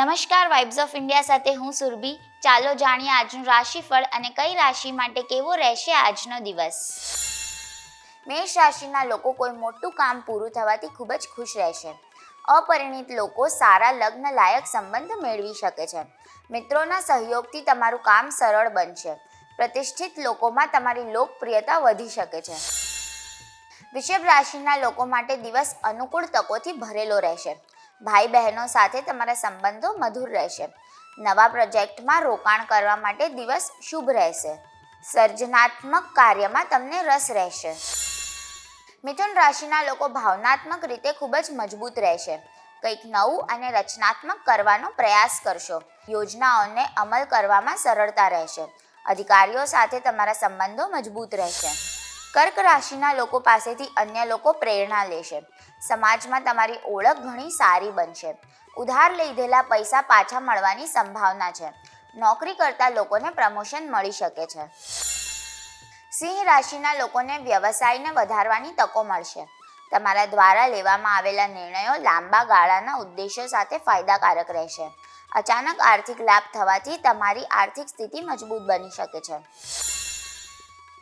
નમસ્કાર, vibes of India સાથે હું સુરભી. ચાલો જાણીએ આજનું રાશિફળ અને કઈ રાશિ માટે કેવો રહેશે આજનો દિવસ. મેષ રાશિના લોકો કોઈ મોટું કામ પૂરું થવાથી ખૂબ જ ખુશ રહેશે. અપરિણિત લોકો સારા લગ્ન લાયક સંબંધ મેળવી શકે છે. મિત્રોના સહયોગથી તમારું કામ સરળ બનશે. પ્રતિષ્ઠિત લોકોમાં તમારી લોકપ્રિયતા વધી શકે છે. વૃષભ રાશિના લોકો માટે દિવસ અનુકૂળ તકોથી ભરેલો રહેશે. ભાઈ બહેનો સાથે તમારા સંબંધો મધુર રહેશે. નવા પ્રોજેક્ટમાં રોકાણ કરવા માટે દિવસ શુભ રહેશે. સર્જનાત્મક કાર્યમાં તમને રસ રહેશે. મિથુન રાશિના લોકો ભાવનાત્મક રીતે ખૂબ જ મજબૂત રહેશે. કંઈક નવું અને રચનાત્મક કરવાનો પ્રયાસ કરશો. યોજનાઓને અમલ કરવામાં સરળતા રહેશે. અધિકારીઓ સાથે તમારા સંબંધો મજબૂત રહેશે. કર્ક રાશિના લોકો પાસેથી અન્ય લોકો પ્રેરણા લેશે. સમાજમાં તમારી ઓળખ ઘણી સારી બનશે. ઉધાર લીધેલા પૈસા પાછા મળવાની સંભાવના છે. નોકરી કરતા લોકોને પ્રમોશન મળી શકે છે. સિંહ રાશિના લોકોને વ્યવસાયને વધારવાની તકો મળશે. તમારા દ્વારા લેવામાં આવેલા નિર્ણયો લાંબા ગાળાના ઉદ્દેશો સાથે ફાયદાકારક રહેશે. અચાનક આર્થિક લાભ થવાથી તમારી આર્થિક સ્થિતિ મજબૂત બની શકે છે.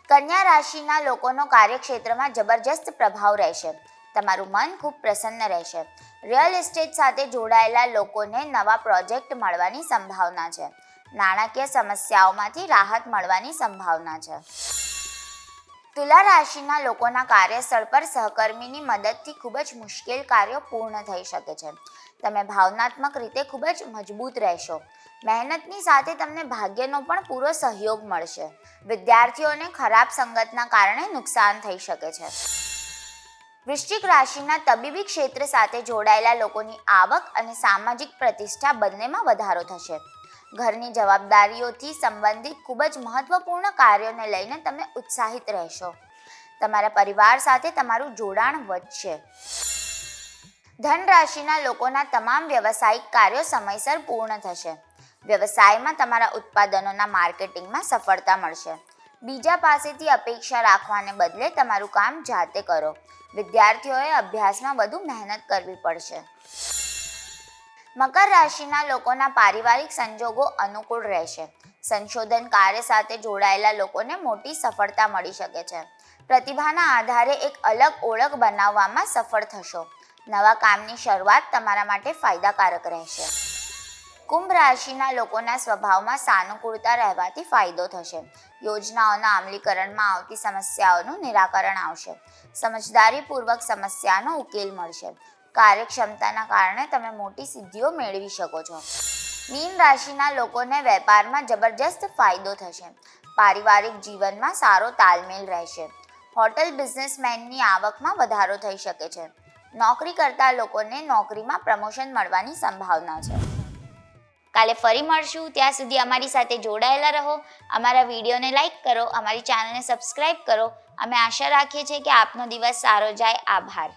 કન્યા રાશિના લોકોનો કાર્યક્ષેત્રમાં જબરજસ્ત પ્રભાવ રહેશે. તમારું મન ખૂબ પ્રસન્ન રહેશે. રિયલ એસ્ટેટ સાથે જોડાયેલા લોકોને નવા પ્રોજેક્ટ મળવાની સંભાવના છે. નાણાકીય સમસ્યાઓમાંથી રાહત મળવાની સંભાવના છે. તુલા રાશિના લોકોના કાર્યસ્થળ પર સહકર્મીની મદદથી ખૂબ જ મુશ્કેલ કાર્યો પૂર્ણ થઈ શકે છે. તમે ભાવનાત્મક રીતે ખૂબ જ મજબૂત રહેશો. મહેનતની સાથે તમને ભાગ્યનો પણ પૂરો સહયોગ મળશે. વિદ્યાર્થીઓને ખરાબ સંગતના કારણે નુકસાન થઈ શકે છે. વૃશ્ચિક રાશિના તબીબી ક્ષેત્ર સાથે જોડાયેલા લોકોની આવક અને સામાજિક પ્રતિષ્ઠા બંનેમાં વધારો થશે. ઘરની જવાબદારીઓથી સંબંધિત ખૂબ જ મહત્વપૂર્ણ કાર્યોને લઈને તમે ઉત્સાહિત રહેશો. તમારા પરિવાર સાથે તમારું જોડાણ વધશે. ધન રાશિના લોકોના તમામ વ્યવસાયિક કાર્યો સમયસર પૂર્ણ થશે. વ્યવસાયમાં તમારા ઉત્પાદનોના માર્કેટિંગમાં સફળતા મળશે. બીજા પાસેથી અપેક્ષા રાખવાને બદલે તમારું કામ જાતે કરો. વિદ્યાર્થીઓએ અભ્યાસમાં વધુ મહેનત કરવી પડશે. મકર રાશિના લોકોના પારિવારિક સંજોગો અનુકૂળ રહેશે. સંશોધન કાર્ય સાથે જોડાયેલા લોકોને મોટી સફળતા મળી શકે છે. પ્રતિભાના આધારે એક અલગ ઓળખ બનાવવામાં સફળ થશો. નવા કામની શરૂઆત તમારા માટે ફાયદાકારક રહેશે. કુંભ રાશિના લોકોના સ્વભાવમાં સાનુકૂળતા રહેવાથી ફાયદો થશે. યોજનાઓના અમલીકરણમાં આવતી સમસ્યાઓનું નિરાકરણ આવશે. સમજદારીપૂર્વક સમસ્યાનો ઉકેલ મળશે. કાર્યક્ષમતાના કારણે તમે મોટી સિદ્ધિઓ મેળવી શકો છો. મીન રાશિના લોકોને વેપારમાં જબરજસ્ત ફાયદો થશે. પારિવારિક જીવનમાં સારો તાલમેલ રહેશે. હોટેલ બિઝનેસમેનની આવકમાં વધારો થઈ શકે છે. નોકરી કરતા લોકોને નોકરીમાં પ્રમોશન મળવાની સંભાવના છે. કાલે ફરી મળશું. ત્યાં સુધી અમારી સાથે જોડાયેલા રહો. અમારા વિડીયોને લાઈક કરો, અમારી ચેનલને સબસ્ક્રાઈબ કરો. અમે આશા રાખીએ છીએ કે આપનો દિવસ સારો જાય. આભાર.